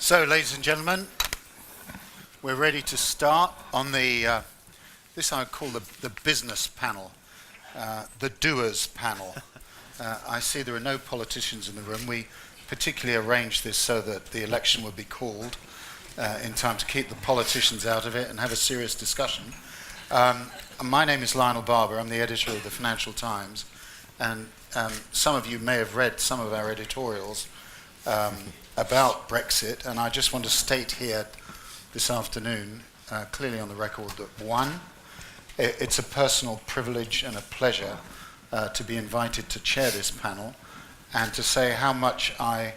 So, ladies and gentlemen, we're ready to start on the, this I would call the business panel, the doers panel. I see there are no politicians in the room. We particularly arranged this so that the election would be called in time to keep the politicians out of it and have a serious discussion. My name is Lionel Barber. I'm the editor of the Financial Times, and some of you may have read some of our editorials about Brexit, and I just want to state here this afternoon, clearly on the record, that one, it's a personal privilege and a pleasure to be invited to chair this panel and to say how much I,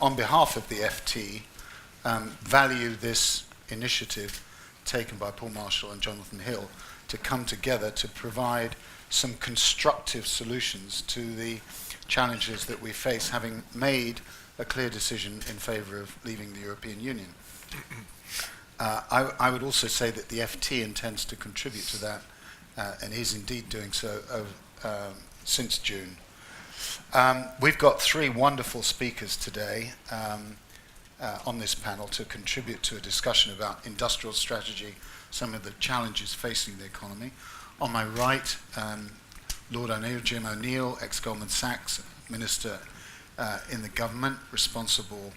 on behalf of the FT, value this initiative taken by Paul Marshall and Jonathan Hill to come together to provide some constructive solutions to the challenges that we face, having made a clear decision in favour of leaving the European Union. I would also say that the FT intends to contribute to that and is indeed doing so since June. We've got three wonderful speakers today on this panel to contribute to a discussion about industrial strategy, some of the challenges facing the economy. On my right, Lord O'Neill, Jim O'Neill, ex-Goldman Sachs Minister in the government, responsible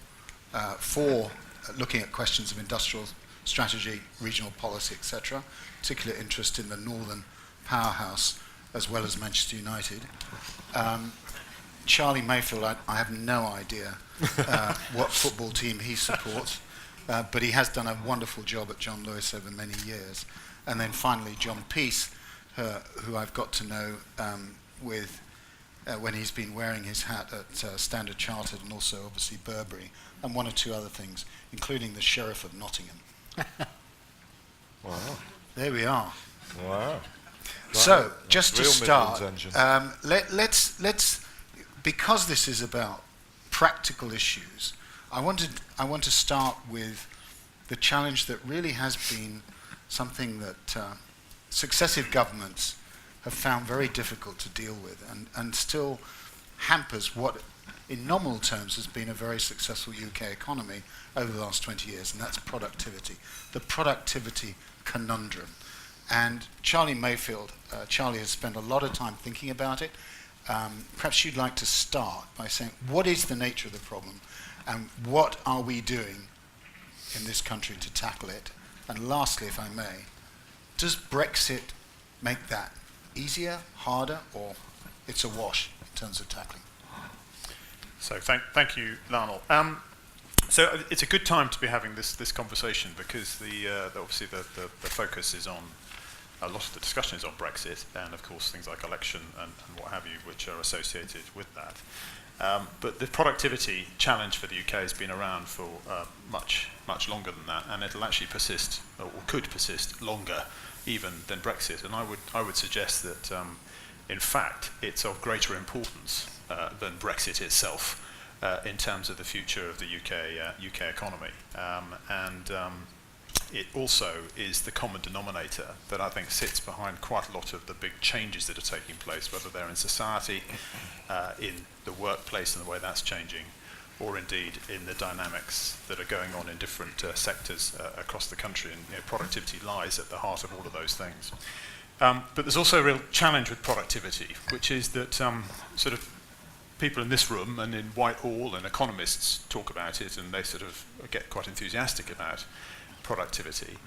for looking at questions of industrial strategy, regional policy, etc. Particular interest in the Northern powerhouse as well as Manchester United. Charlie Mayfield, I have no idea what football team he supports, but he has done a wonderful job at John Lewis over many years. And then finally, John Peace, who I've got to know when he's been wearing his hat at Standard Chartered and also obviously Burberry, and one or two other things, including the Sheriff of Nottingham. Wow. There we are. Wow. So, just to start, let's because this is about practical issues, I want to start with the challenge that really has been something that successive governments have found very difficult to deal with and still hampers what in nominal terms has been a very successful UK economy over the last 20 years, and that's productivity, the productivity conundrum. And Charlie Mayfield, Charlie has spent a lot of time thinking about it. Perhaps you'd like to start by saying, what is the nature of the problem and what are we doing in this country to tackle it? And lastly, if I may, does Brexit make that easier, harder, or it's a wash in terms of tackling? So thank you, Lionel. So it's a good time to be having this conversation because obviously the focus is on, a lot of the discussion is on Brexit and of course things like election and what have you, which are associated with that. But the productivity challenge for the UK has been around for much longer than that, and it'll actually persist, or could persist longer even than Brexit. And I would suggest that in fact it's of greater importance than Brexit itself in terms of the future of the UK economy. It also is the common denominator that I think sits behind quite a lot of the big changes that are taking place, whether they're in society, in the workplace and the way that's changing, or indeed in the dynamics that are going on in different sectors across the country. And productivity lies at the heart of all of those things. But there's also a real challenge with productivity, which is that sort of people in this room and in Whitehall and economists talk about it and they sort of get quite enthusiastic about productivity.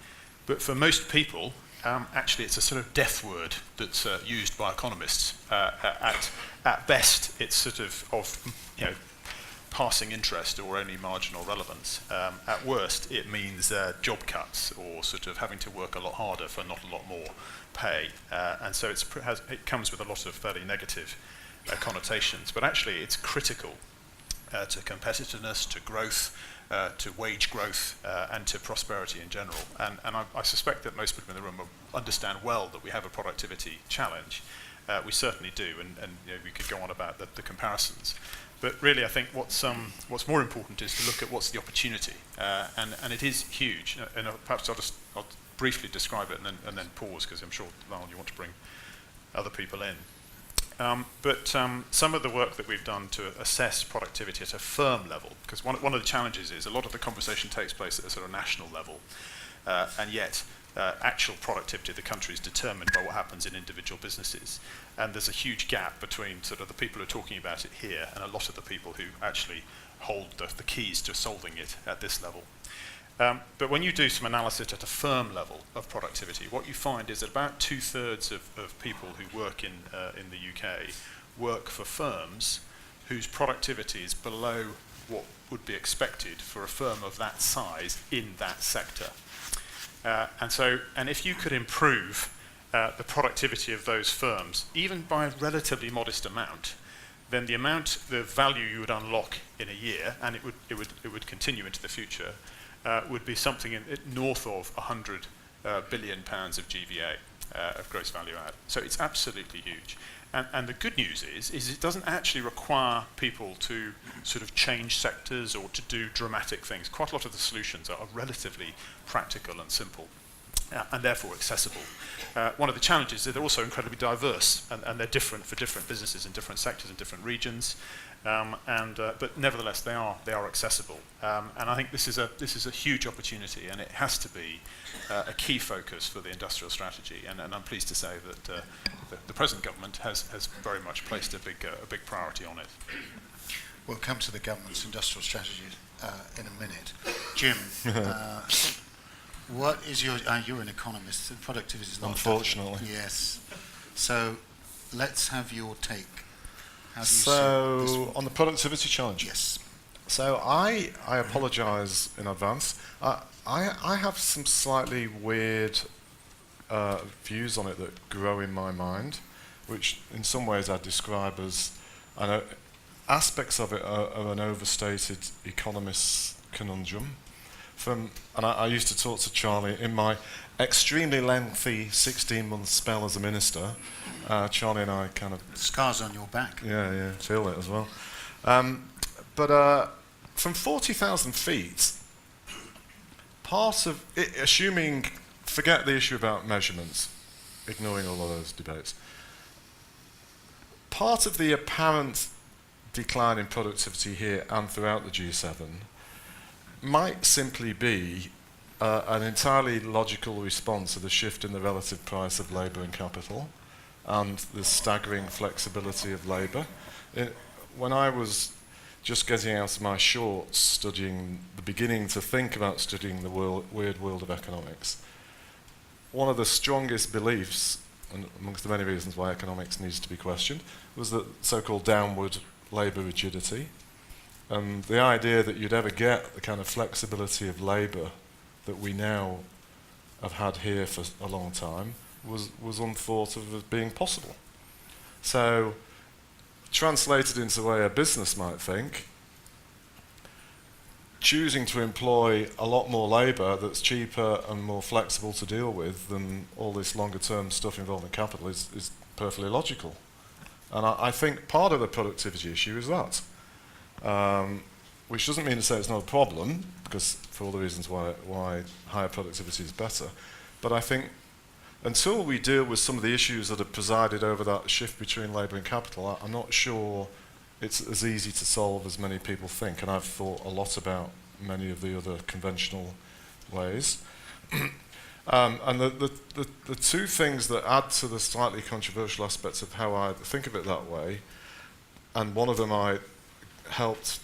But for most people, actually it's a sort of death word that's used by economists. At best, it's sort of passing interest or only marginal relevance. At worst, it means job cuts or sort of having to work a lot harder for not a lot more pay. And so it comes with a lot of fairly negative connotations. But actually, it's critical to competitiveness, to growth, to wage growth, and to prosperity in general. And I suspect that most people in the room understand well that we have a productivity challenge. We certainly do, and we could go on about the comparisons. But really, I think what's more important is to look at what's the opportunity, and it is huge. And perhaps I'll briefly describe it and then pause, because I'm sure, Lionel, you want to bring other people in. But some of the work that we've done to assess productivity at a firm level, because one of the challenges is a lot of the conversation takes place at a sort of national level, and yet actual productivity of the country is determined by what happens in individual businesses. And there's a huge gap between sort of the people who are talking about it here and a lot of the people who actually hold the keys to solving it at this level. But when you do some analysis at a firm level of productivity, what you find is that about 2/3 of people who work in the UK work for firms whose productivity is below what would be expected for a firm of that size in that sector. And if you could improve the productivity of those firms, even by a relatively modest amount, then the value you would unlock in a year, and it would continue into the future, would be something north of 100 billion pounds of GVA, of gross value add. So it's absolutely huge. And the good news is it doesn't actually require people to sort of change sectors or to do dramatic things. Quite a lot of the solutions are relatively practical and simple, and therefore accessible. One of the challenges is they're also incredibly diverse, and they're different for different businesses in different sectors in different regions. But nevertheless, they are accessible, and I think this is a huge opportunity, and it has to be a key focus for the industrial strategy. And I'm pleased to say that the present government has very much placed a big priority on it. We'll come to the government's industrial strategy in a minute. Jim, what is your? You're an economist. So productivity is not. Unfortunately. Yes. So let's have your take. How do you see So, on the productivity challenge? Yes. So, I apologise in advance. I have some slightly weird views on it that grow in my mind, which in some ways I describe as, I know, aspects of it are an overstated economist's conundrum. I used to talk to Charlie in my extremely lengthy 16-month spell as a minister. Charlie and I kind of... Scars on your back. Yeah, feel it as well. But from 40,000 feet, part of it, assuming, forget the issue about measurements, ignoring all of those debates, part of the apparent decline in productivity here and throughout the G7 might simply be an entirely logical response to the shift in the relative price of labour and capital and the staggering flexibility of labour. When I was just getting out of my shorts beginning to think about studying the weird world of economics, one of the strongest beliefs, and amongst the many reasons why economics needs to be questioned, was the so-called downward labour rigidity. And the idea that you'd ever get the kind of flexibility of labour that we now have had here for a long time was unthought of as being possible. So, translated into the way a business might think, choosing to employ a lot more labour that's cheaper and more flexible to deal with than all this longer term stuff involving capital is perfectly logical. And I think part of the productivity issue is that. Which doesn't mean to say it's not a problem, because for all the reasons why higher productivity is better. But I think until we deal with some of the issues that have presided over that shift between labour and capital, I'm not sure it's as easy to solve as many people think. And I've thought a lot about many of the other conventional ways. And the two things that add to the slightly controversial aspects of how I think of it that way, and one of them I helped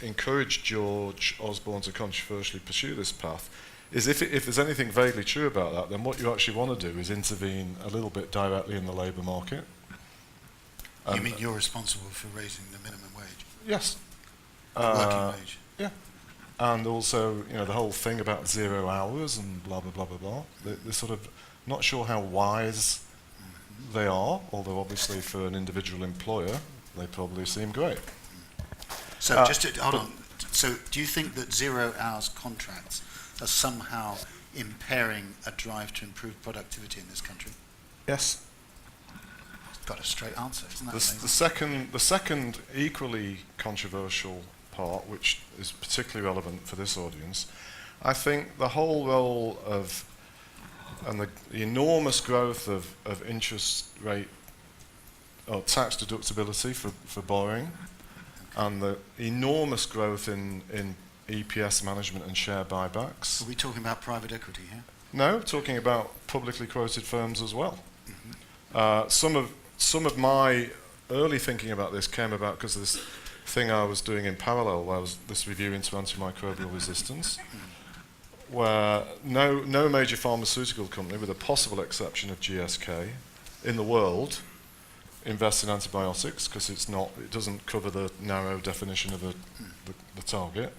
encourage George Osborne to controversially pursue this path, is if there's anything vaguely true about that, then what you actually want to do is intervene a little bit directly in the labour market. You mean you're responsible for raising the minimum wage? Yes. The working wage? Yeah. And also, the whole thing about 0 hours and blah, blah, blah, blah, blah. They're sort of not sure how wise they are, although obviously for an individual employer, they probably seem great. So hold on. So do you think that 0 hours contracts are somehow impairing a drive to improve productivity in this country? Yes. Got a straight answer, isn't that amazing? The second equally controversial part, which is particularly relevant for this audience, I think the whole role of and the enormous growth of interest rate tax deductibility for borrowing, and the enormous growth in EPS management and share buybacks. Are we talking about private equity here? No, talking about publicly quoted firms as well. Mm-hmm. Some of my early thinking about this came about because of this thing I was doing in parallel, where I was this review into antimicrobial resistance, where no major pharmaceutical company, with a possible exception of GSK, in the world invests in antibiotics because it doesn't cover the narrow definition of the target.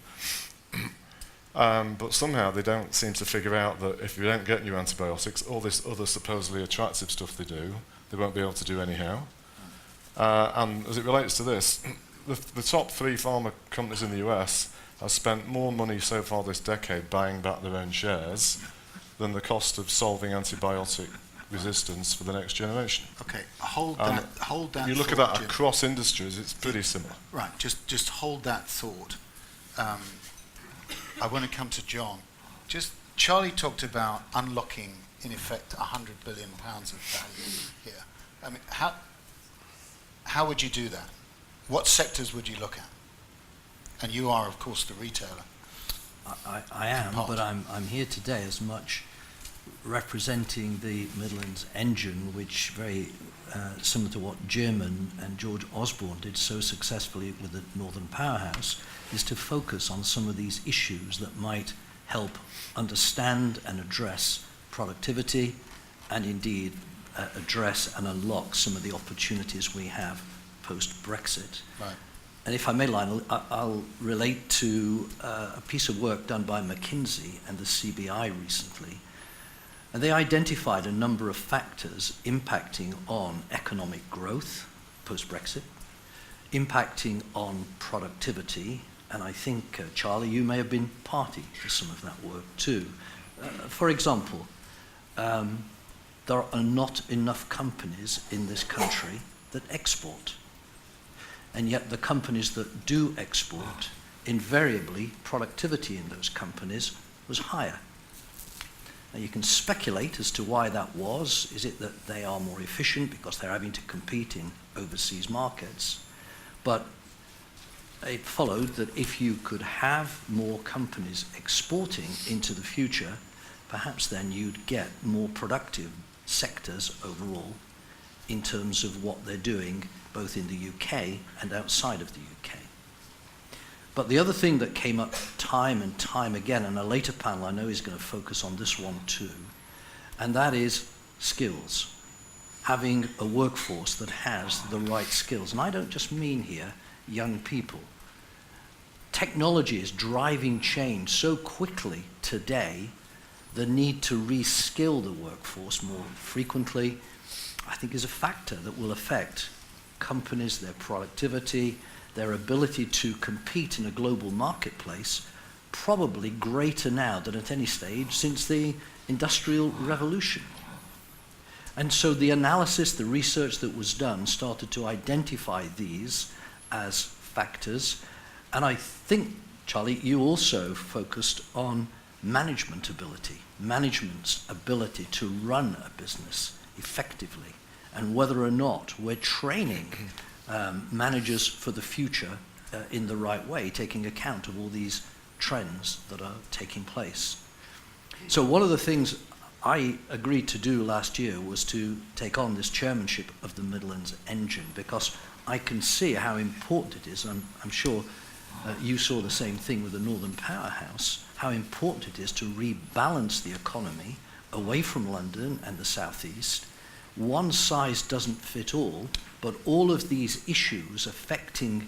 But somehow they don't seem to figure out that if you don't get new antibiotics, all this other supposedly attractive stuff they won't be able to do anyhow. And as it relates to this, the top 3 pharma companies in the US have spent more money so far this decade buying back their own shares than the cost of solving antibiotic resistance for the next generation. Okay, hold that. You look at that across industries, it's pretty similar. Right, just hold that thought. I want to come to John. Charlie talked about unlocking, in effect, £100 billion of value here. I mean, how would you do that? What sectors would you look at? And you are, of course, the retailer. I am, but I'm here today as much representing the Midlands engine, which very similar to what Jim and George Osborne did so successfully with the Northern Powerhouse, is to focus on some of these issues that might help understand and address productivity and indeed address and unlock some of the opportunities we have post-Brexit. Right. And if I may, Lionel, I'll relate to a piece of work done by McKinsey and the CBI recently. And they identified a number of factors impacting on economic growth post-Brexit, impacting on productivity, and I think, Charlie, you may have been party to some of that work too. For example, there are not enough companies in this country that export. And yet the companies that do export, invariably productivity in those companies was higher. Now you can speculate as to why that was. Is it that they are more efficient because they're having to compete in overseas markets? But it followed that if you could have more companies exporting into the future, perhaps then you'd get more productive sectors overall in terms of what they're doing both in the UK and outside of the UK. But the other thing that came up time and time again, and a later panel I know is going to focus on this one too, and that is skills. Having a workforce that has the right skills. And I don't just mean here young people. Technology is driving change so quickly today, the need to reskill the workforce more frequently, I think is a factor that will affect companies, their productivity, their ability to compete in a global marketplace, probably greater now than at any stage since the Industrial Revolution. And so the analysis, the research that was done started to identify these as factors. And I think, Charlie, you also focused on management ability, management's ability to run a business effectively, and whether or not we're training managers for the future in the right way, taking account of all these trends that are taking place. So one of the things I agreed to do last year was to take on this chairmanship of the Midlands engine, because I can see how important it is, and I'm sure you saw the same thing with the Northern Powerhouse, how important it is to rebalance the economy away from London and the southeast. One size doesn't fit all, but all of these issues affecting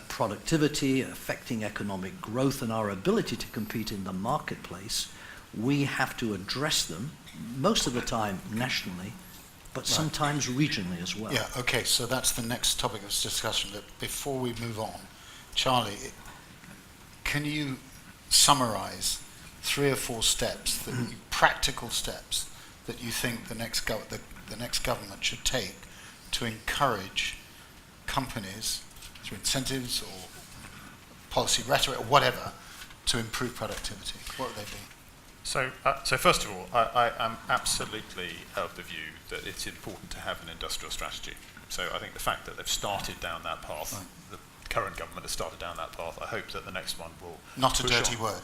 productivity, affecting economic growth and our ability to compete in the marketplace, we have to address them, most of the time nationally, but sometimes regionally as well. Yeah, okay, so that's the next topic of discussion. But before we move on, Charlie, can you summarize 3 or 4 steps, practical steps, that you think the next government should take to encourage companies, through incentives or policy rhetoric or whatever, to improve productivity? What would they be? So first of all, I am absolutely of the view that it's important to have an industrial strategy. So I think the fact that they've started down that path, the current government has started down that path, I hope that the next one will Not a push dirty on. word.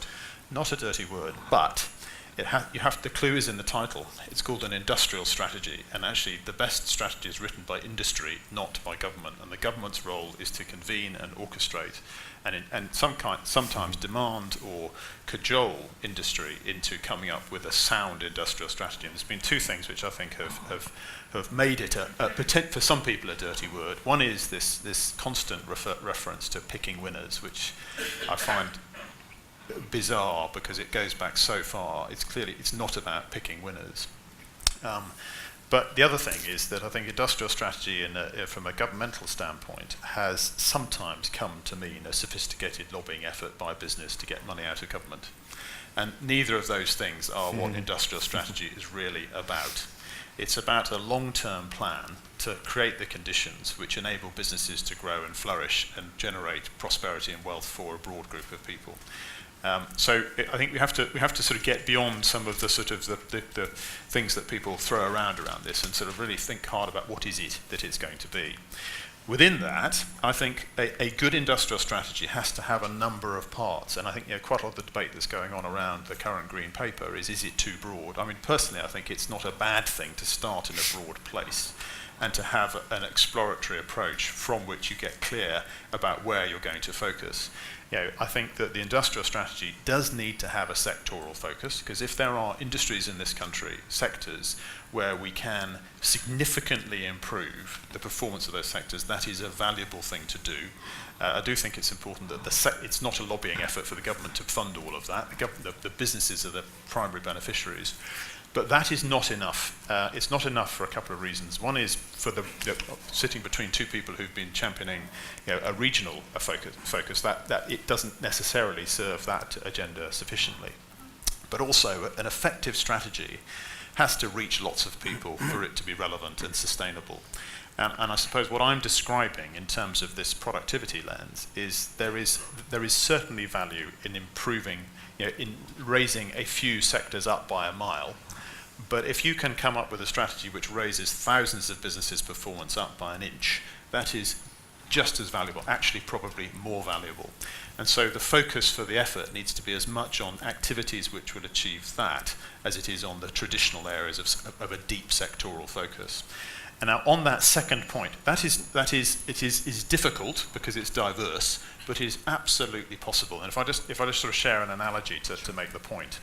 Not a dirty word, but the clue is in the title. It's called an industrial strategy, and actually the best strategy is written by industry, not by government. And the government's role is to convene and orchestrate, and sometimes demand or cajole industry into coming up with a sound industrial strategy. And there's been two things which I think have made it for some people a dirty word. One is this constant reference to picking winners, which I find bizarre because it goes back so far. It's not about picking winners. But the other thing is that I think industrial strategy from a governmental standpoint has sometimes come to mean a sophisticated lobbying effort by business to get money out of government. And neither of those things are what industrial strategy is really about. It's about a long-term plan to create the conditions which enable businesses to grow and flourish and generate prosperity and wealth for a broad group of people. So I think we have to sort of get beyond some of the sort of the things that people throw around this and sort of really think hard about what is it that it's going to be. Within that, I think a good industrial strategy has to have a number of parts, and I think quite a lot of the debate that's going on around the current Green Paper is it too broad? I mean, personally, I think it's not a bad thing to start in a broad place and to have an exploratory approach from which you get clear about where you're going to focus. I think that the industrial strategy does need to have a sectoral focus, because if there are industries in this country, sectors, where we can significantly improve the performance of those sectors, that is a valuable thing to do. I do think it's important that it's not a lobbying effort for the government to fund all of that. The businesses are the primary beneficiaries. But that is not enough. It's not enough for a couple of reasons. One is for sitting between two people who've been championing a regional focus, that it doesn't necessarily serve that agenda sufficiently. But also, an effective strategy has to reach lots of people for it to be relevant and sustainable. And I suppose what I'm describing in terms of this productivity lens is there is certainly value in improving, in raising a few sectors up by a mile. But if you can come up with a strategy which raises thousands of businesses' performance up by an inch, that is just as valuable, actually probably more valuable. And so the focus for the effort needs to be as much on activities which will achieve that as it is on the traditional areas of a deep sectoral focus. And now on that second point, it is difficult because it's diverse, but it is absolutely possible. And if I just sort of share an analogy to make the point.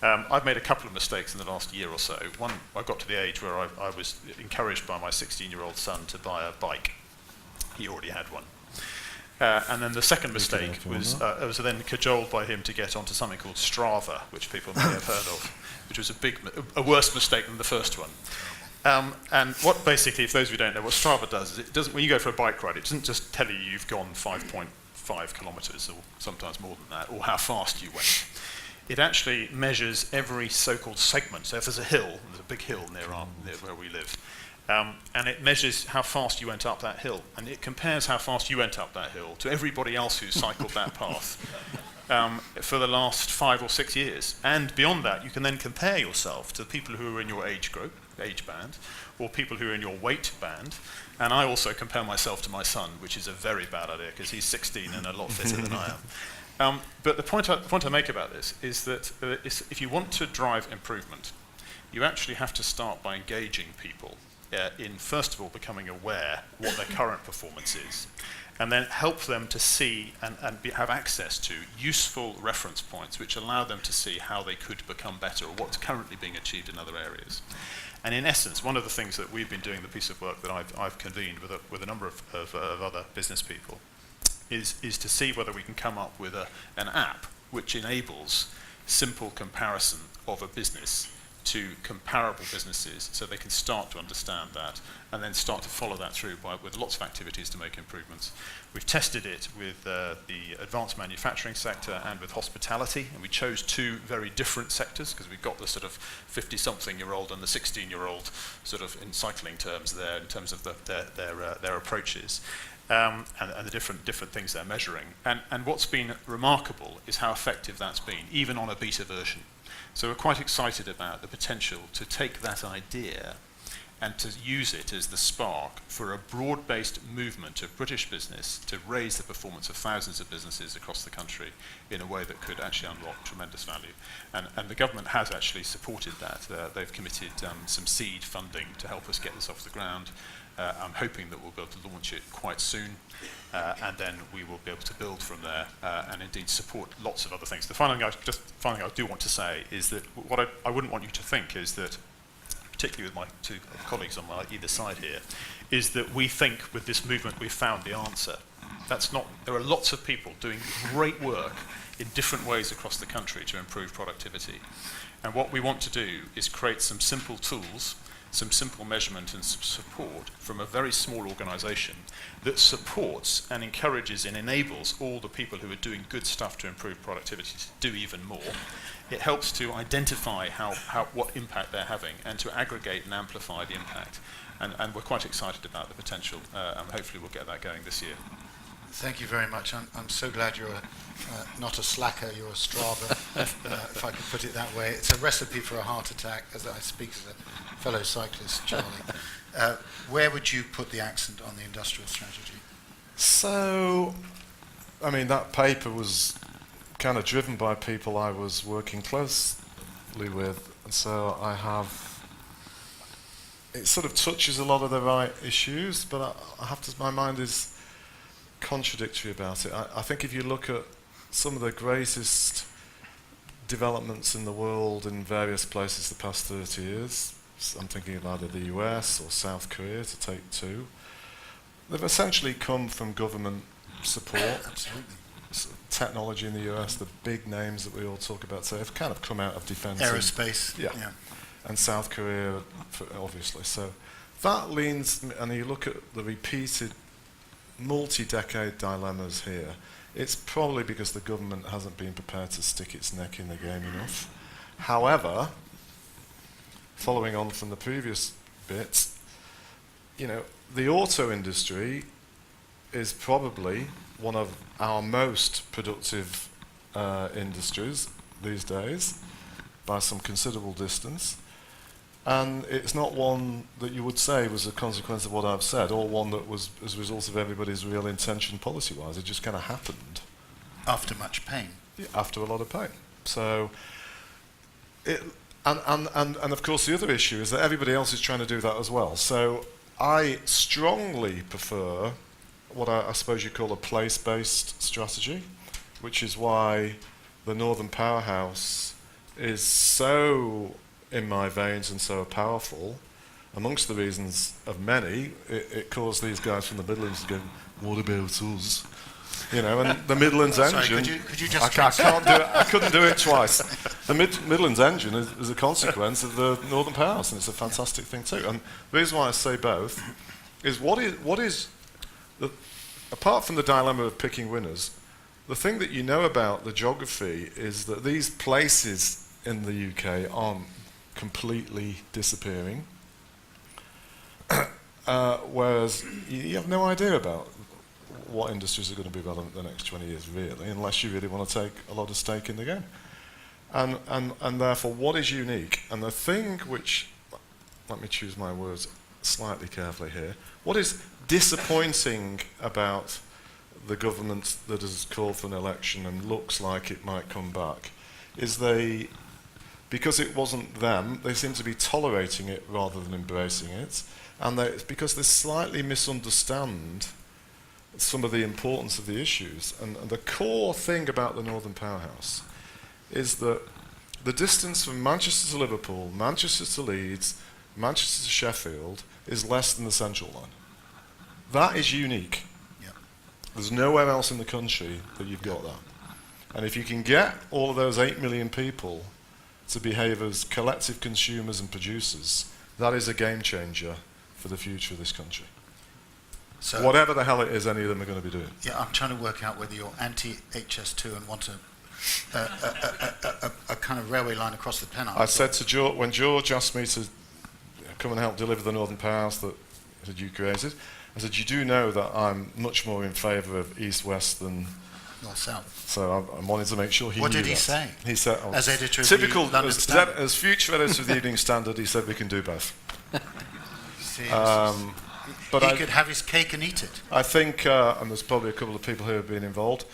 I've made a couple of mistakes in the last year or so. One, I got to the age where I was encouraged by my 16-year-old son to buy a bike. He already had one. And then the second mistake was I was then cajoled by him to get onto something called Strava, which people may have heard of, which was a worse mistake than the first one. And what basically, if those of you don't know, what Strava does is when you go for a bike ride, it doesn't just tell you you've gone 5.5 kilometres or sometimes more than that, or how fast you went. It actually measures every so-called segment. So if there's a big hill near where we live, and it measures how fast you went up that hill, and it compares how fast you went up that hill to everybody else who's cycled that path for the last 5 or 6 years. And beyond that, you can then compare yourself to the people who are in your age band, or people who are in your weight band. And I also compare myself to my son, which is a very bad idea because he's 16 and a lot fitter than I am. But the point I make about this is that if you want to drive improvement, you actually have to start by engaging people in, first of all, becoming aware what their current performance is, and then help them to see and have access to useful reference points which allow them to see how they could become better or what's currently being achieved in other areas. And in essence, one of the things that we've been doing, the piece of work that I've convened with a number of other business people, is to see whether we can come up with an app which enables simple comparison of a business to comparable businesses, so they can start to understand that and then start to follow that through with lots of activities to make improvements. We've tested it with the advanced manufacturing sector and with hospitality, and we chose two very different sectors because we've got the sort of 50-something-year-old and the 16-year-old sort of in cycling terms there in terms of their approaches. And the different things they're measuring. And what's been remarkable is how effective that's been, even on a beta version. So we're quite excited about the potential to take that idea and to use it as the spark for a broad-based movement of British business to raise the performance of thousands of businesses across the country in a way that could actually unlock tremendous value. And the government has actually supported that. They've committed some seed funding to help us get this off the ground. I'm hoping that we'll be able to launch it quite soon, and then we will be able to build from there and indeed support lots of other things. The final thing I do want to say is that what I wouldn't want you to think is that, particularly with my two colleagues on my either side here, is that we think with this movement we've found the answer. That's not. There are lots of people doing great work in different ways across the country to improve productivity. And what we want to do is create some simple tools, some simple measurement and some support from a very small organisation that supports and encourages and enables all the people who are doing good stuff to improve productivity to do even more. It helps to identify what impact they're having and to aggregate and amplify the impact. And we're quite excited about the potential, and hopefully we'll get that going this year. Thank you very much. I'm so glad you're not a slacker, you're a Strava, if I can put it that way. It's a recipe for a heart attack, as I speak as a fellow cyclist, Charlie. Where would you put the accent on the industrial strategy? So, I mean, that paper was kind of driven by people I was working closely with, and so it sort of touches a lot of the right issues, but my mind is contradictory about it. I think if you look at some of the greatest developments in the world in various places the past 30 years, I'm thinking of either the US or South Korea to take two, they've essentially come from government support. Absolutely. Technology in the US, the big names that we all talk about, so they've kind of come out of defense. Aerospace. Yeah. And South Korea, obviously. So that leans, and you look at the repeated multi-decade dilemmas here, it's probably because the government hasn't been prepared to stick its neck in the game enough. However, following on from the previous bits, the auto industry is probably one of our most productive industries these days by some considerable distance. And it's not one that you would say was a consequence of what I've said, or one that was as a result of everybody's real intention policy-wise. It just kind of happened. After much pain. Yeah, after a lot of pain. So, and of course the other issue is that everybody else is trying to do that as well. So I strongly prefer what I suppose you call a place-based strategy, which is why the Northern Powerhouse is so in my veins and so powerful. Amongst the reasons of many, it caused these guys from the Midlands to go, what about us? And the Midlands engine. Sorry, could you just I can't do it. I couldn't do it twice. The Midlands engine is a consequence of the Northern Powerhouse, and it's a fantastic thing too. And the reason why I say both is what is apart from the dilemma of picking winners, the thing that you know about the geography is that these places in the UK aren't completely disappearing, whereas you have no idea about what industries are going to be relevant the next 20 years, really, unless you really want to take a lot of stake in the game. And therefore, what is unique? And the thing which, let me choose my words slightly carefully here, what is disappointing about the government that has called for an election and looks like it might come back is because it wasn't them, they seem to be tolerating it rather than embracing it, and it's because they slightly misunderstand some of the importance of the issues. And the core thing about the Northern Powerhouse is that the distance from Manchester to Liverpool, Manchester to Leeds, Manchester to Sheffield is less than the Central Line. That is unique. Yeah. There's nowhere else in the country that you've got that. And if you can get all of those 8 million people to behave as collective consumers and producers, that is a game changer for the future of this country. So whatever the hell it is any of them are going to be doing. Yeah, I'm trying to work out whether you're anti-HS2 and want a kind of railway line across the Pennines. I said to George, when George asked me to come and help deliver the Northern Powerhouse that you created, I said, you do know that I'm much more in favour of east-west than north-south. So I wanted to make sure he knew What did he that. say? He said, as editor of typical, the London Standard? as future editor of the Evening Standard, he said we can do both. see. But He could have his cake and eat it. I think, and there's probably a couple of people who have been involved,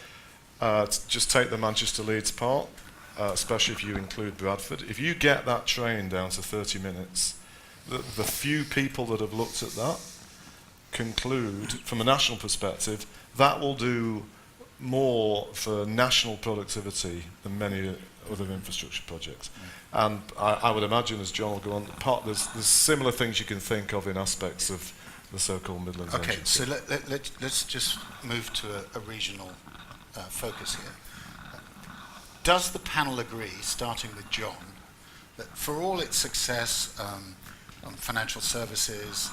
just take the Manchester Leeds part, especially if you include Bradford. If you get that train down to 30 minutes, the few people that have looked at that conclude, from a national perspective, that will do more for national productivity than many other infrastructure projects. And I would imagine, as John will go on, there's similar things you can think of in aspects of the so-called Midlands Okay, engine. so let's just move to a regional focus here. Does the panel agree, starting with John, that for all its success on financial services,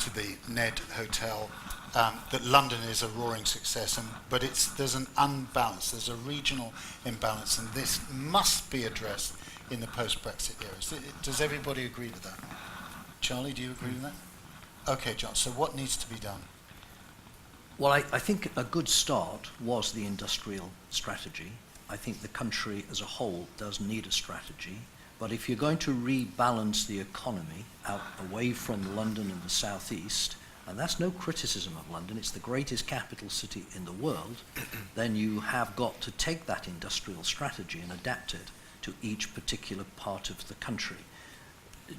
to the Ned Hotel, that London is a roaring success, but there's an unbalance, there's a regional imbalance, and this must be addressed in the post-Brexit era. Does everybody agree with that? Charlie, do you agree with that? Okay, John, so what needs to be done? Well, I think a good start was the industrial strategy. I think the country as a whole does need a strategy. But if you're going to rebalance the economy out away from London and the southeast, and that's no criticism of London, it's the greatest capital city in the world, then you have got to take that industrial strategy and adapt it to each particular part of the country.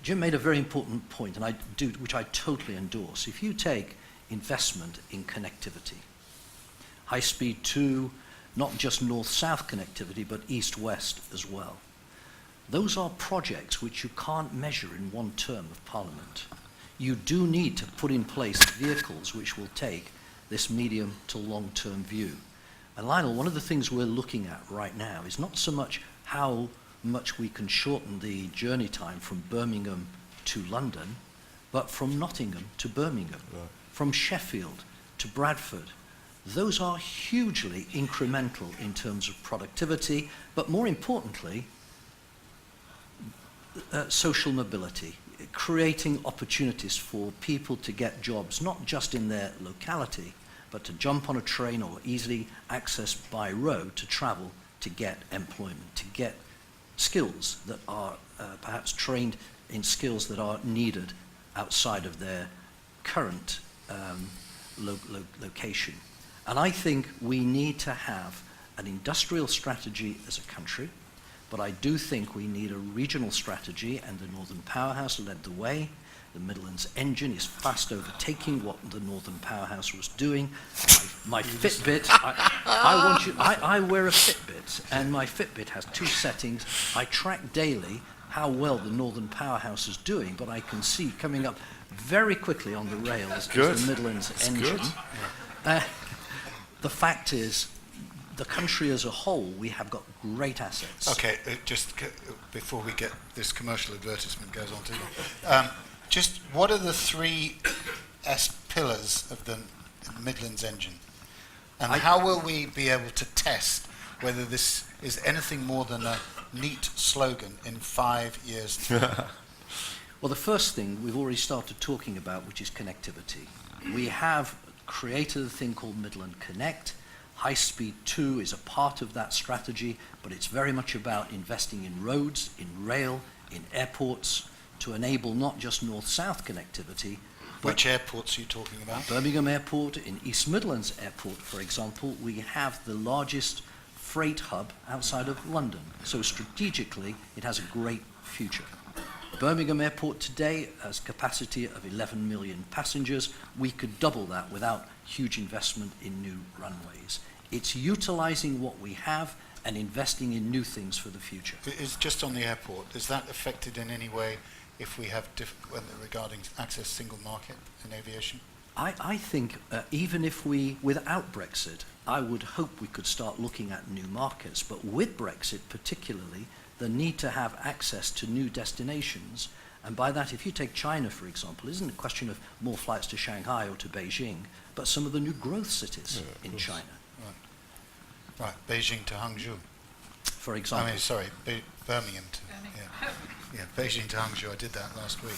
Jim made a very important point, and which I totally endorse. If you take investment in connectivity, high speed 2, not just north-south connectivity, but east-west as well. Those are projects which you can't measure in one term of Parliament. You do need to put in place vehicles which will take this medium to long-term view. And Lionel, one of the things we're looking at right now is not so much how much we can shorten the journey time from Birmingham to London, but from Nottingham to Birmingham, right, from Sheffield to Bradford. Those are hugely incremental in terms of productivity, but more importantly, social mobility, creating opportunities for people to get jobs, not just in their locality, but to jump on a train or easily access by road to travel to get employment, to get skills that are perhaps trained in skills that are needed outside of their current location. And I think we need to have an industrial strategy as a country, but I do think we need a regional strategy, and the Northern Powerhouse led the way. The Midlands engine is fast overtaking what the Northern Powerhouse was doing. My Fitbit, I wear a Fitbit, and my Fitbit has 2 settings. I track daily how well the Northern Powerhouse is doing, but I can see coming up very quickly on the rails is the Midlands engine. The fact is, the country as a whole, we have got great assets. Okay, just before we get this commercial advertisement goes on too long, just what are the 3 pillars of the Midlands engine? And how will we be able to test whether this is anything more than a neat slogan in 5 years' time? Well, the first thing we've already started talking about, which is connectivity. We have created a thing called Midland Connect. High Speed 2 is a part of that strategy, but it's very much about investing in roads, in rail, in airports, to enable not just north-south connectivity. Which airports are you talking about? Birmingham Airport, in East Midlands Airport, for example, we have the largest freight hub outside of London. So strategically, it has a great future. Birmingham Airport today has capacity of 11 million passengers. We could double that without huge investment in new runways. It's utilizing what we have and investing in new things for the future. It's just on the airport. Is that affected in any way if we have regarding access single market in aviation? I think even if without Brexit, I would hope we could start looking at new markets. But with Brexit particularly, the need to have access to new destinations, and by that, if you take China, for example, it isn't a question of more flights to Shanghai or to Beijing, but some of the new growth cities in China. Right, Beijing to Hangzhou. For example. I mean, sorry, Birmingham to, yeah, Beijing to Hangzhou, I did that last week.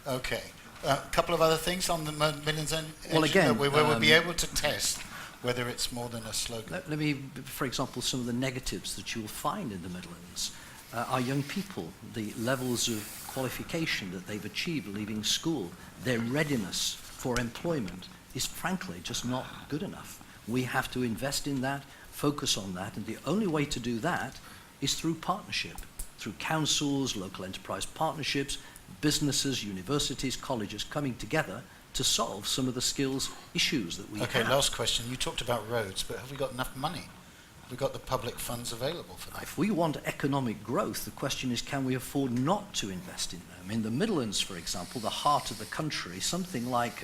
Okay. A couple of other things on the Midlands engine. Well, again, where we'll be able to test whether it's more than a slogan. Let me, for example, some of the negatives that you will find in the Midlands. our young people, the levels of qualification that they've achieved leaving school, their readiness for employment is frankly just not good enough. We have to invest in that, focus on that, and the only way to do that is through partnership, through councils, local enterprise partnerships, businesses, universities, colleges coming together to solve some of the skills issues that we have. Okay, last question. You talked about roads, but have we got enough money? Have we got the public funds available for that? If we want economic growth, the question is, can we afford not to invest in them? In the Midlands, for example, the heart of the country, something like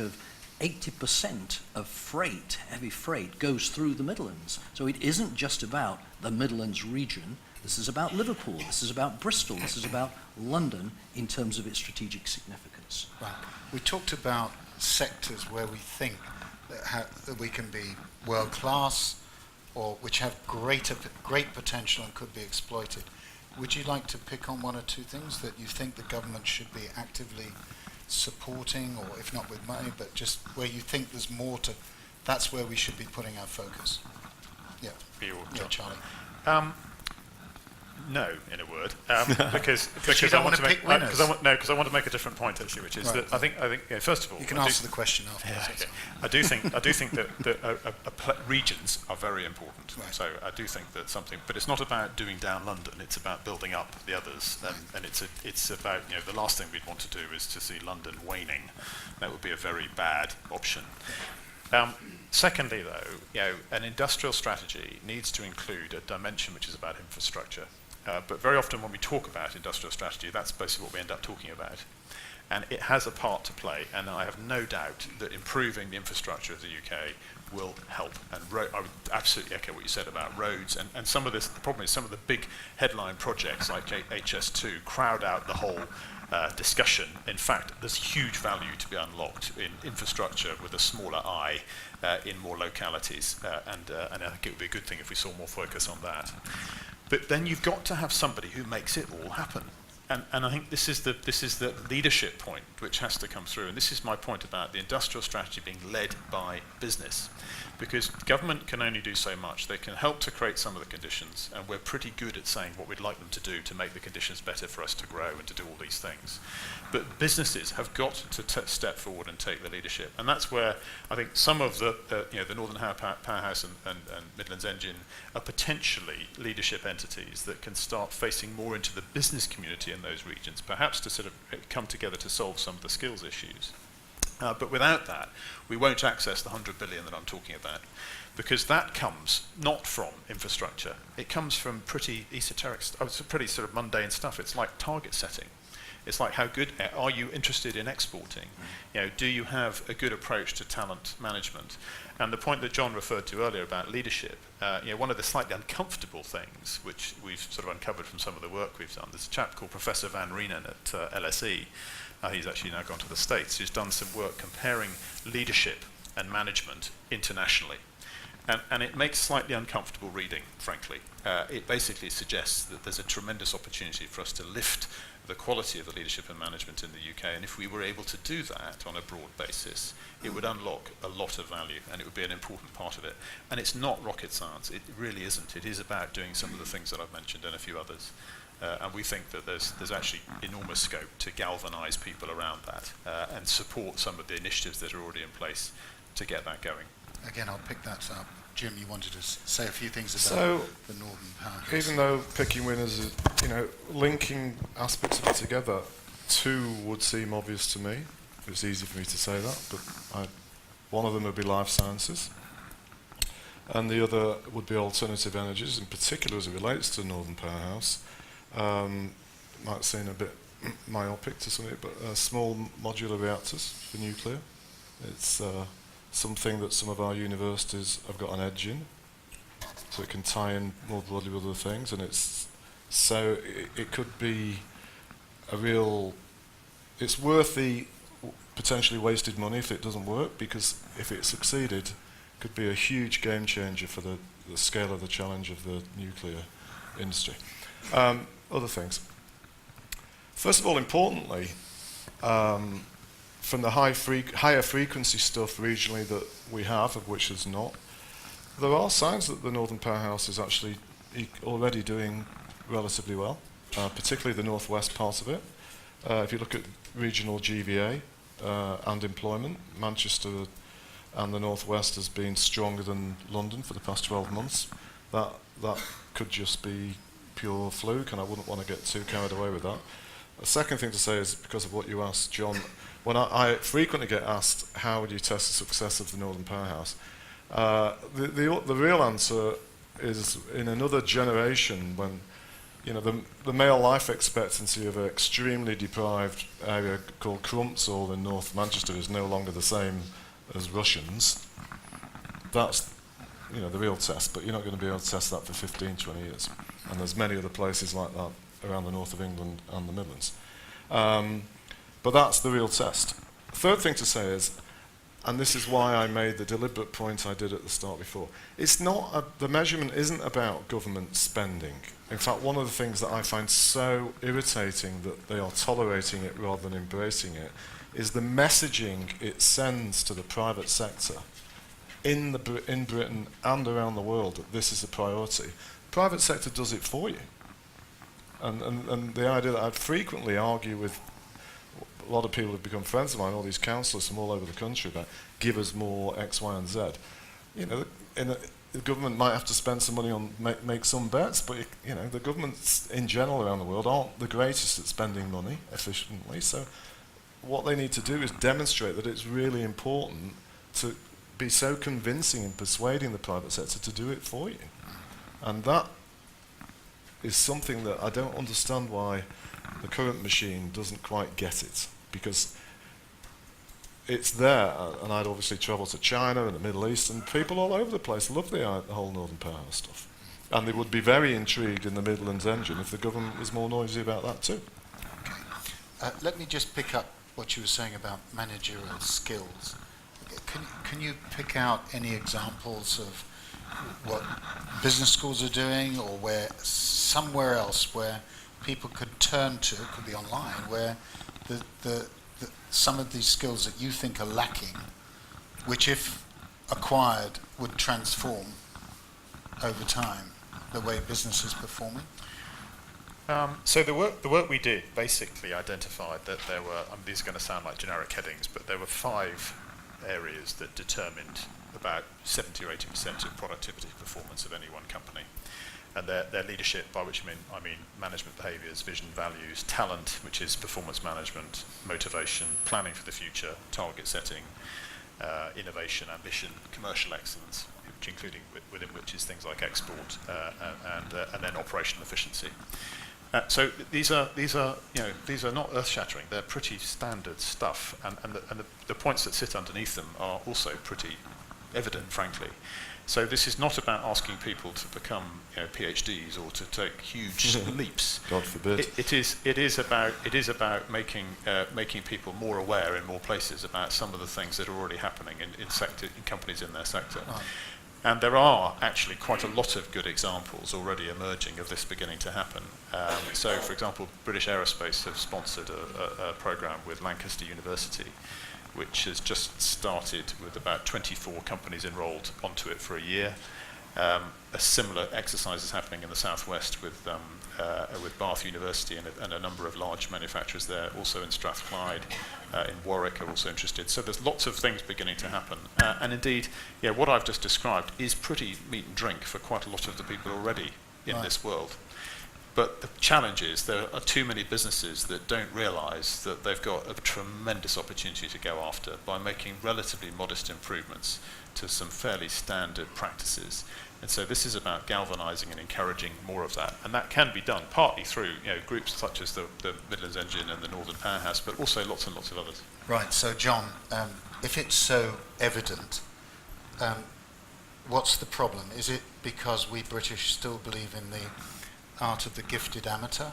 80% of freight, heavy freight, goes through the Midlands. So it isn't just about the Midlands region. This is about Liverpool. This is about Bristol. This is about London in terms of its strategic significance. Right. We talked about sectors where we think that we can be world class, or which have great potential and could be exploited. Would you like to pick on one or two things that you think the government should be actively supporting, or if not with money, but just where you think there's more to, that's where we should be putting our focus? Yeah, Charlie. No, in a word, because you don't want to pick winners. Because I want to make a different point actually, which is right. that I think first of all, you can answer the question afterwards. Yeah, okay. I do think that regions are very important. Right. So I do think that something, but it's not about doing down London. It's about building up the others, and it's about, you know, the last thing we'd want to do is to see London waning. That would be a very bad option. Secondly, though, you know, an industrial strategy needs to include a dimension which is about infrastructure. But very often when we talk about industrial strategy, that's basically what we end up talking about. And it has a part to play, and I have no doubt that improving the infrastructure of the UK will help. And I would absolutely echo what you said about roads. And some of this, the problem is some of the big headline projects like HS2 crowd out the whole discussion. In fact, there's huge value to be unlocked in infrastructure with a smaller I in more localities. And I think it would be a good thing if we saw more focus on that. But then you've got to have somebody who makes it all happen. And I think this is the leadership point which has to come through. And this is my point about the industrial strategy being led by business. Because government can only do so much. They can help to create some of the conditions, and we're pretty good at saying what we'd like them to do to make the conditions better for us to grow and to do all these things. But businesses have got to step forward and take the leadership. And that's where I think some of the Northern Powerhouse and Midlands Engine are potentially leadership entities that can start facing more into the business community in those regions, perhaps to sort of come together to solve some of the skills issues. But without that, we won't access the 100 billion that I'm talking about, because that comes not from infrastructure. It comes from pretty esoteric, pretty sort of mundane stuff. It's like target setting. It's like, how good are you interested in exporting? You know, do you have a good approach to talent management? And the point that John referred to earlier about leadership, you know, one of the slightly uncomfortable things which we've sort of uncovered from some of the work we've done, there's a chap called Professor Van Reenen at LSE. He's actually now gone to the States, who's done some work comparing leadership and management internationally. And it makes slightly uncomfortable reading, frankly. It basically suggests that there's a tremendous opportunity for us to lift the quality of the leadership and management in the UK, and if we were able to do that on a broad basis, it would unlock a lot of value, and it would be an important part of it. And it's not rocket science, it really isn't. It is about doing some of the things that I've mentioned and a few others. And we think that there's actually enormous scope to galvanise people around that and support some of the initiatives that are already in place to get that going. Again, I'll pick that up. Jim, you wanted to say a few things about the Northern Powerhouse. Even though picking winners is, you know, linking aspects of it together, two would seem obvious to me. It's easy for me to say that, but one of them would be life sciences, and the other would be alternative energies, in particular as it relates to Northern Powerhouse. Might seem a bit myopic to some of it, but small modular reactors for nuclear. It's something that some of our universities have got an edge in, so it can tie in more broadly with other things, and it could be a real, it's worth the potentially wasted money if it doesn't work, because if it succeeded, it could be a huge game changer for the scale of the challenge of the nuclear industry. Other things. First of all, importantly, from the higher frequency stuff regionally that we have, of which there's not, there are signs that the Northern Powerhouse is actually already doing relatively well. particularly the northwest part of it. If you look at regional GVA and employment, Manchester and the northwest has been stronger than London for the past 12 months. That could just be pure fluke, and I wouldn't want to get too carried away with that. The second thing to say is, because of what you asked, John, when I frequently get asked how would you test the success of the Northern Powerhouse, the real answer is in another generation, when the male life expectancy of an extremely deprived area called Crumpsall in North Manchester is no longer the same as Russians. That's the real test, but you're not going to be able to test that for 15, 20 years. And there's many other places like that around the north of England and the Midlands. But that's the real test. Third thing to say is, and this is why I made the deliberate point I did at the start before, the measurement isn't about government spending. In fact, one of the things that I find so irritating that they are tolerating it rather than embracing it is the messaging it sends to the private sector in Britain and around the world that this is a priority. Private sector does it for you. And the idea that I frequently argue with a lot of people who've become friends of mine, all these councillors from all over the country, about give us more X, Y, and Z. The government might have to spend some money on make some bets, but the governments in general around the world aren't the greatest at spending money efficiently. So what they need to do is demonstrate that it's really important to be so convincing in persuading the private sector to do it for you. And that is something that I don't understand why the current machine doesn't quite get it, because it's there, and I'd obviously travel to China and the Middle East, and people all over the place love the whole Northern Powerhouse stuff. And they would be very intrigued in the Midlands engine if the government was more noisy about that too. Okay. Let me just pick up what you were saying about managerial skills. Can you pick out any examples of what business schools are doing, or where somewhere else where people could turn to, it could be online, where some of these skills that you think are lacking, which if acquired would transform over time the way business is performing? So the work we did basically identified that there were, these are going to sound like generic headings, but there were 5 areas that determined about 70 or 80% of productivity performance of any one company. And their leadership, by which I mean management behaviours, vision, values, talent, which is performance management, motivation, planning for the future, target setting, innovation, ambition, commercial excellence, which including within which is things like export, and then operational efficiency. So these are not earth-shattering. They're pretty standard stuff, and the points that sit underneath them are also pretty evident, frankly. So this is not about asking people to become PhDs or to take huge leaps. God forbid. It is about making people more aware in more places about some of the things that are already happening in companies in their sector. Right. And there are actually quite a lot of good examples already emerging of this beginning to happen. So, for example, British Aerospace have sponsored a program with Lancaster University, which has just started with about 24 companies enrolled onto it for a year. A similar exercise is happening in the southwest with Bath University and a number of large manufacturers there, also in Strathclyde, in Warwick are also interested. So there's lots of things beginning to happen. And indeed, what I've just described is pretty meat and drink for quite a lot of the people already in this world. But the challenge is there are too many businesses that don't realise that they've got a tremendous opportunity to go after by making relatively modest improvements to some fairly standard practices. And so this is about galvanising and encouraging more of that. And that can be done partly through groups such as the Midlands Engine and the Northern Powerhouse, but also lots and lots of others. Right, so John, if it's so evident, what's the problem? Is it because we British still believe in the art of the gifted amateur?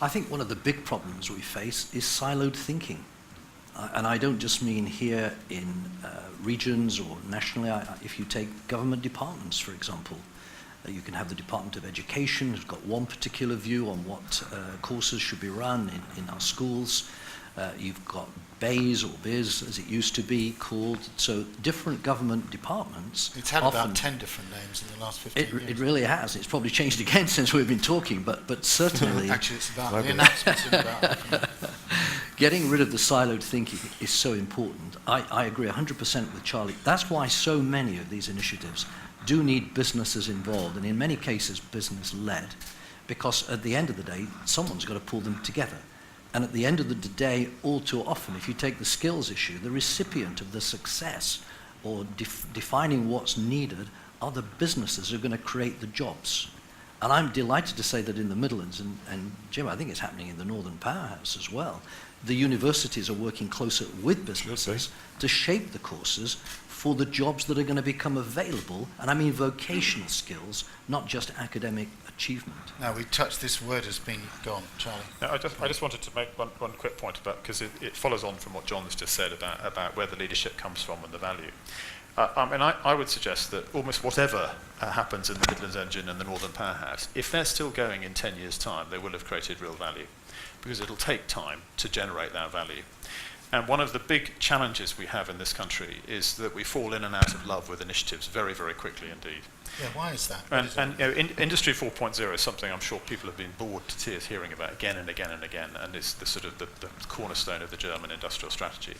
I think one of the big problems we face is siloed thinking. And I don't just mean here in regions or nationally. If you take government departments, for example, you can have the Department of Education who's got one particular view on what courses should be run in our schools. You've got BAYS or BIS, as it used to be called. So different government departments. It's had often, about 10 different names in the last 15 years. It really has. It's probably changed again since we've been talking, but certainly... Actually, it's about the announcements are about... Getting rid of the siloed thinking is so important. I agree 100% with Charlie. That's why so many of these initiatives do need businesses involved, and in many cases business-led, because at the end of the day, someone's got to pull them together. And at the end of the day, all too often, if you take the skills issue, the recipient of the success or defining what's needed are the businesses who are going to create the jobs. And I'm delighted to say that in the Midlands, and Jim, I think it's happening in the Northern Powerhouse as well, the universities are working closer with businesses to shape the courses for the jobs that are going to become available, and I mean vocational skills, not just academic achievement. Now, we touched this word has been gone, Charlie. No, I just wanted to make one quick point about, because it follows on from what John has just said about where the leadership comes from and the value. I would suggest that almost whatever happens in the Midlands Engine and the Northern Powerhouse, if they're still going in 10 years' time, they will have created real value, because it'll take time to generate that value. And one of the big challenges we have in this country is that we fall in and out of love with initiatives very, very quickly indeed. Yeah, why is that? And you know, Industry 4.0 is something I'm sure people have been bored to tears hearing about again and again and again, and it's the sort of the cornerstone of the German industrial strategy.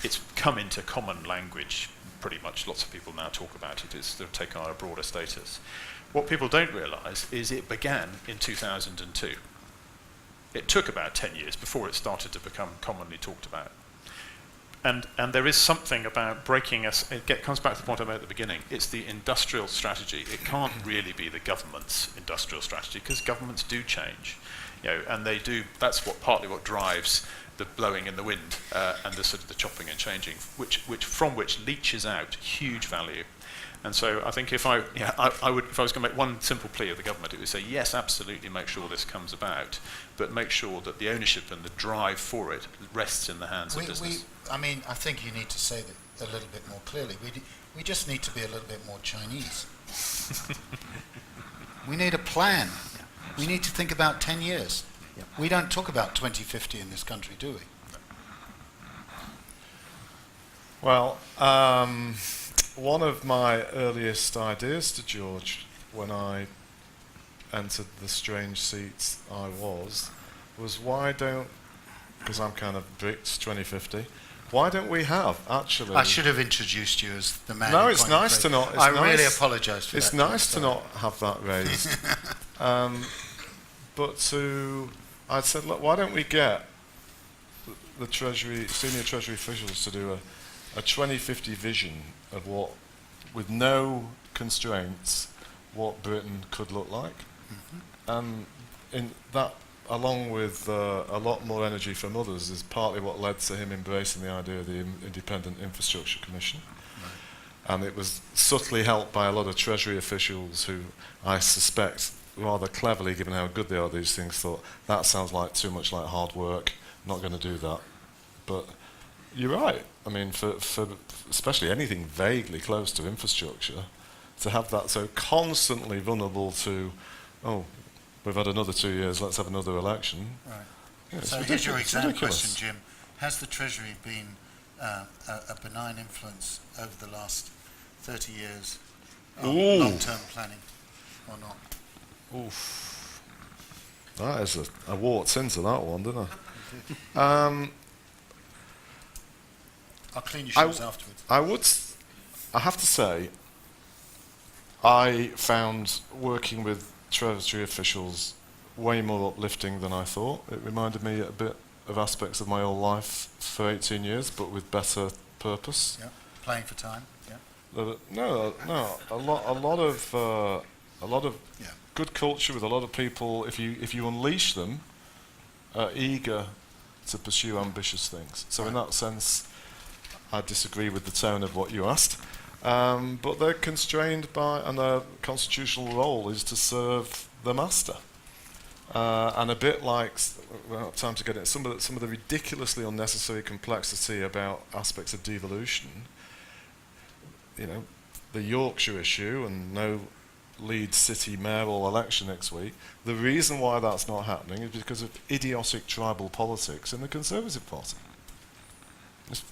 It's come into common language pretty much. Lots of people now talk about it. It's taken on a broader status. What people don't realise is it began in 2002. It took about 10 years before it started to become commonly talked about. And there is something about breaking us, comes back to the point I made at the beginning, it's the industrial strategy. It can't really be the government's industrial strategy, because governments do change. You know, and they do, that's partly what drives the blowing in the wind and the sort of the chopping and changing, from which leaches out huge value. And so I think if I was going to make one simple plea of the government, it would say, yes, absolutely, make sure this comes about, but make sure that the ownership and the drive for it rests in the hands of business. I think you need to say that a little bit more clearly. We just need to be a little bit more Chinese. We need a plan. Yeah. We need to think about 10 years. Yeah. We don't talk about 2050 in this country, do we? Well, one of my earliest ideas to George when I entered the strange seats I was why don't, because I'm kind of bricked 2050, why don't we have actually... I should have introduced you as the man. No, it's nice to not... I really apologise for that. It's nice to not have that raised. But I said, look, why don't we get the Treasury, senior Treasury officials to do a 2050 vision of what, with no constraints, what Britain could look like. And in that, along with a lot more energy from others, is partly what led to him embracing the idea of the Independent Infrastructure Commission. And it was subtly helped by a lot of Treasury officials who, I suspect, rather cleverly, given how good they are, these things, thought, that sounds like too much like hard work, not going to do that. But you're right. I mean, for especially anything vaguely close to infrastructure, to have that so constantly vulnerable to, oh, we've had another 2 years, let's have another election. Right. Yeah, So here's your exam question, Jim. Has the Treasury been a benign influence over the last 30 years on long-term planning or not? Oof. That is I walked into that one, didn't I? I'll clean your shoes afterwards. I have to say, I found working with Treasury officials way more uplifting than I thought. It reminded me a bit of aspects of my old life for 18 years, but with better purpose. Yeah, playing for time. Yeah. No, a lot of Yeah. good culture with a lot of people. If you unleash them, are eager to pursue ambitious things. So in that sense, I disagree with the tone of what you asked. But they're constrained by, and their constitutional role is to serve the master. And a bit like, we don't have time to get into some of the ridiculously unnecessary complexity about aspects of devolution. You know, the Yorkshire issue, and no Leeds city mayoral election next week. The reason why that's not happening is because of idiotic tribal politics in the Conservative Party.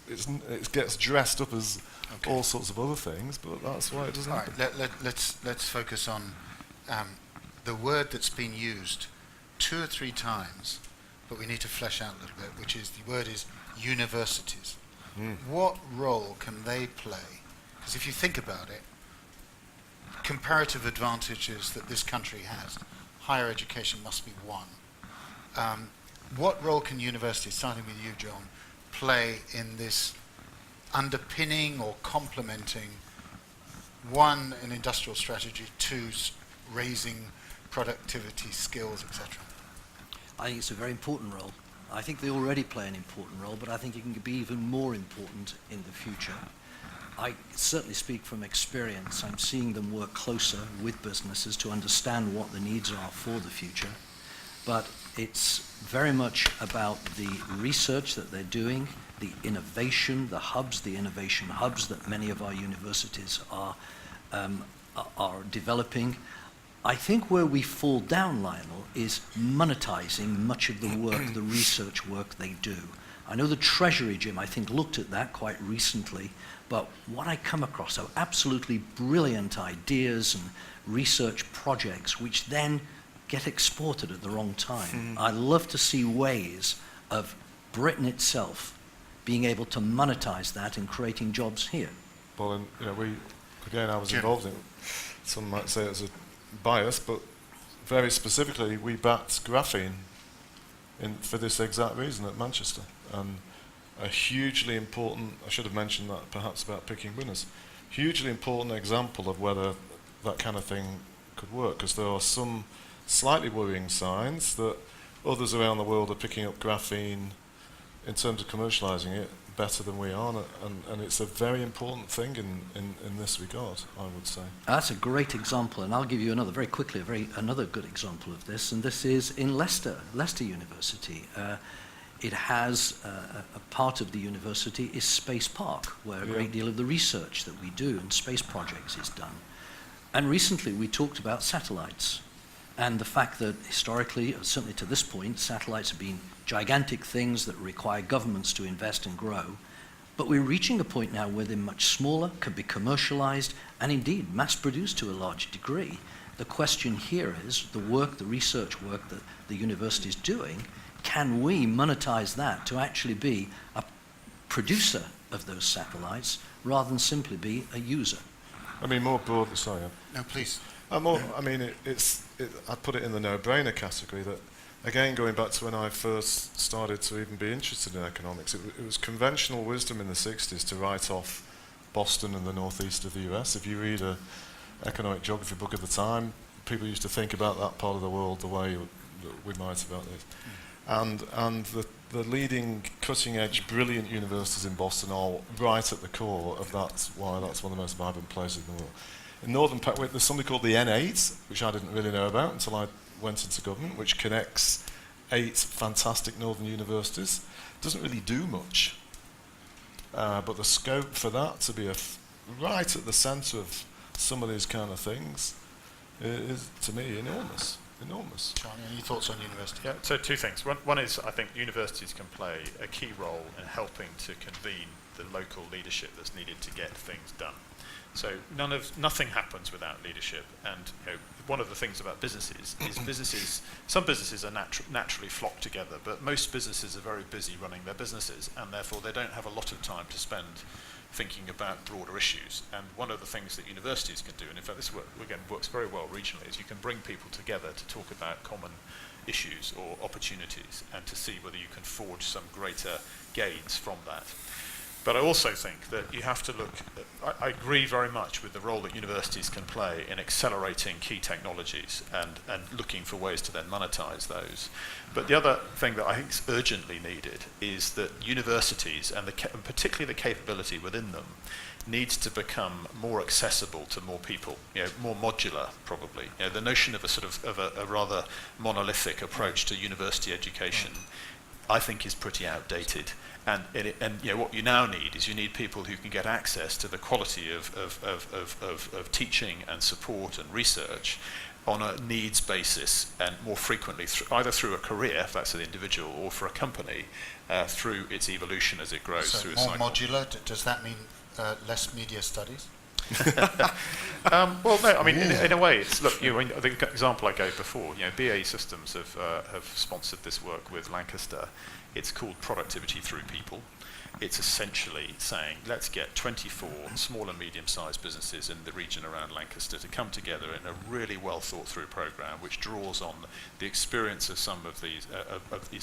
It gets dressed up as all sorts of other things, but that's why it doesn't All happen. right, let's focus on the word that's been used 2 or 3 times, but we need to flesh out a little bit, which is the word is universities. What role can they play? Because if you think about it, comparative advantages that this country has, higher education must be one. What role can universities, starting with you, John, play in this underpinning or complementing, 1, an industrial strategy, 2, raising productivity, skills, etc.? I think it's a very important role. I think they already play an important role, but I think it can be even more important in the future. I certainly speak from experience. I'm seeing them work closer with businesses to understand what the needs are for the future. But it's very much about the research that they're doing, the innovation, the innovation hubs that many of our universities are developing. I think where we fall down, Lionel, is monetizing much of the work, the research work they do. I know the Treasury, Jim, I think, looked at that quite recently, but what I come across are absolutely brilliant ideas and research projects which then get exported at the wrong time. I love to see ways of Britain itself being able to monetize that and creating jobs here. Well, and, I was Jim. involved in it. Some might say it's a bias, but very specifically, we backed graphene for this exact reason at Manchester. And a hugely important, I should have mentioned that perhaps about picking winners, hugely important example of whether that kind of thing could work, because there are some slightly worrying signs that others around the world are picking up graphene in terms of commercializing it better than we are, and it's a very important thing in this regard, I would say. That's a great example, and I'll give you another very quickly, another good example of this, and this is in Leicester University. It has a part of the university is Space Park, where a great deal of the research that we do in space projects is done. And recently we talked about satellites and the fact that historically, certainly to this point, satellites have been gigantic things that require governments to invest and grow. But we're reaching a point now where they're much smaller, can be commercialized, and indeed mass-produced to a large degree. The question here is the research work that the university is doing, can we monetize that to actually be a producer of those satellites rather than simply be a user? I mean, more broadly, sorry. No, please. I mean, I'd put it in the no-brainer category that, again, going back to when I first started to even be interested in economics, it was conventional wisdom in the 60s to write off Boston and the northeast of the US. If you read an economic geography book at the time, people used to think about that part of the world the way we might about this. And the leading, cutting-edge, brilliant universities in Boston are right at the core of why that's one of the most vibrant places in the world. In Northern Pakistan, there's something called the N8, which I didn't really know about until I went into government, which connects 8 fantastic northern universities. Doesn't really do much, but the scope for that to be right at the centre of some of these kind of things is, to me, enormous. Charlie, any thoughts on university? Yeah, so 2 things. One is, I think universities can play a key role in helping to convene the local leadership that's needed to get things done. So nothing happens without leadership, and one of the things about businesses is some businesses are naturally flock together, but most businesses are very busy running their businesses, and therefore they don't have a lot of time to spend thinking about broader issues. And one of the things that universities can do, and in fact this works very well regionally, is you can bring people together to talk about common issues or opportunities and to see whether you can forge some greater gains from that. But I also think that you have to look, I agree very much with the role that universities can play in accelerating key technologies and looking for ways to then monetize those. But the other thing that I think is urgently needed is that universities, and particularly the capability within them, needs to become more accessible to more people, more modular probably. The notion of a rather monolithic approach to university education I think is pretty outdated. And what you now need is you need people who can get access to the quality of teaching and support and research on a needs basis, and more frequently either through a career, if that's an individual, or for a company, through its evolution as it grows So through a more cycle. modular, does that mean less media studies? Well, no, I mean, in a way, it's, look, the example I gave before, BAE Systems have sponsored this work with Lancaster. It's called Productivity Through People. It's essentially saying, let's get 24 small and medium-sized businesses in the region around Lancaster to come together in a really well thought-through program, which draws on the experience of some of these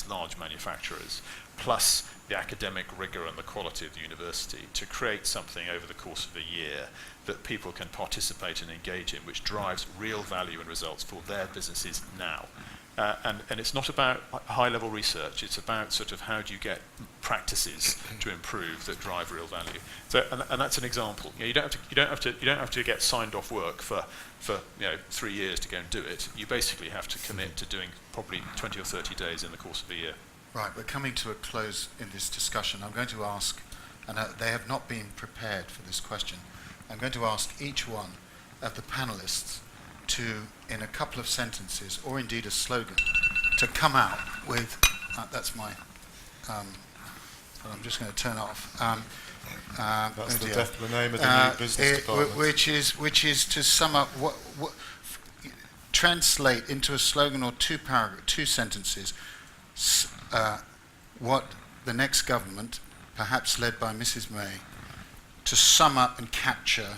large manufacturers, plus the academic rigor and the quality of the university, to create something over the course of a year that people can participate and engage in, which drives real value and results for their businesses now. And it's not about high-level research. It's about sort of how do you get practices to improve that drive real value. So, and that's an example. You don't have to get signed off work for 3 years to go and do it. You basically have to commit to doing probably 20 or 30 days in the course of a year. Right, we're coming to a close in this discussion. I'm going to ask, and they have not been prepared for this question, I'm going to ask each one of the panelists to, in a couple of sentences, or indeed a slogan, to come out with, that's my, I'm just going to turn off. That's the name of the new business department. Which is to sum up, translate into a slogan or two sentences, what the next government, perhaps led by Mrs. May, to sum up and capture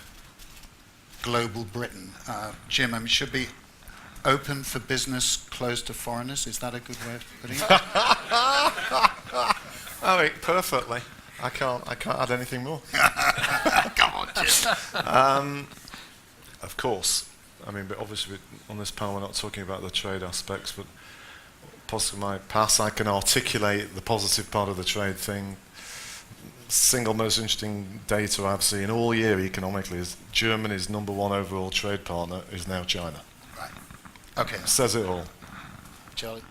global Britain. Jim, it should be open for business, closed to foreigners. Is that a good way of putting it? Oh, perfectly. I can't add anything more. Come on, Jim. Of course. I mean, but obviously on this panel we're not talking about the trade aspects, but possibly my past I can articulate the positive part of the trade thing. Single most interesting data I've seen all year economically is Germany's #1 overall trade partner is now China. Right. Okay. Says it all. Charlie?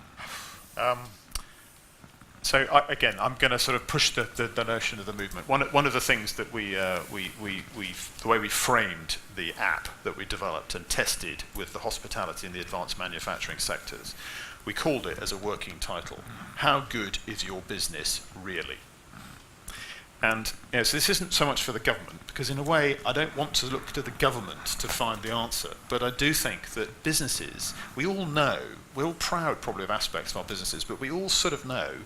So I'm going to sort of push the notion of the movement. One of the things that the way we framed the app that we developed and tested with the hospitality and the advanced manufacturing sectors, we called it as a working title, "How good is your business really?" And so this isn't so much for the government, because in a way I don't want to look to the government to find the answer, but I do think that businesses, we all know, we're all proud probably of aspects of our businesses, but we all sort of know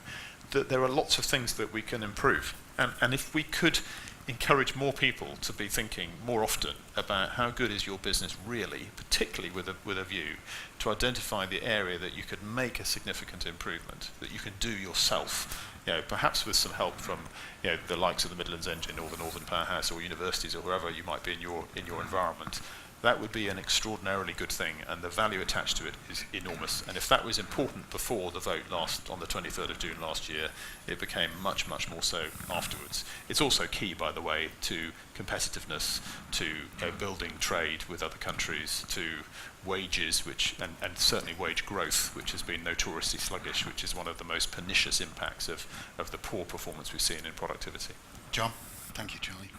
that there are lots of things that we can improve. And if we could encourage more people to be thinking more often about how good is your business really, particularly with a view to identify the area that you could make a significant improvement, that you can do yourself, perhaps with some help from the likes of the Midlands Engine or the Northern Powerhouse or universities or wherever you might be in your environment, that would be an extraordinarily good thing, and the value attached to it is enormous. And if that was important before the vote on the 23rd of June last year, it became much, much more so afterwards. It's also key, by the way, to competitiveness, to building trade with other countries, to wages, and certainly wage growth, which has been notoriously sluggish, which is one of the most pernicious impacts of the poor performance we've seen in productivity. John? Thank you, Charlie.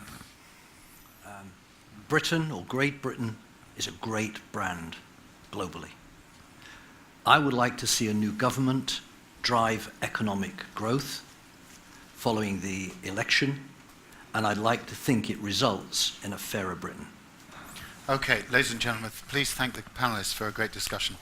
Britain, or Great Britain, is a great brand globally. I would like to see a new government drive economic growth following the election, and I'd like to think it results in a fairer Britain. Okay, ladies and gentlemen, please thank the panelists for a great discussion.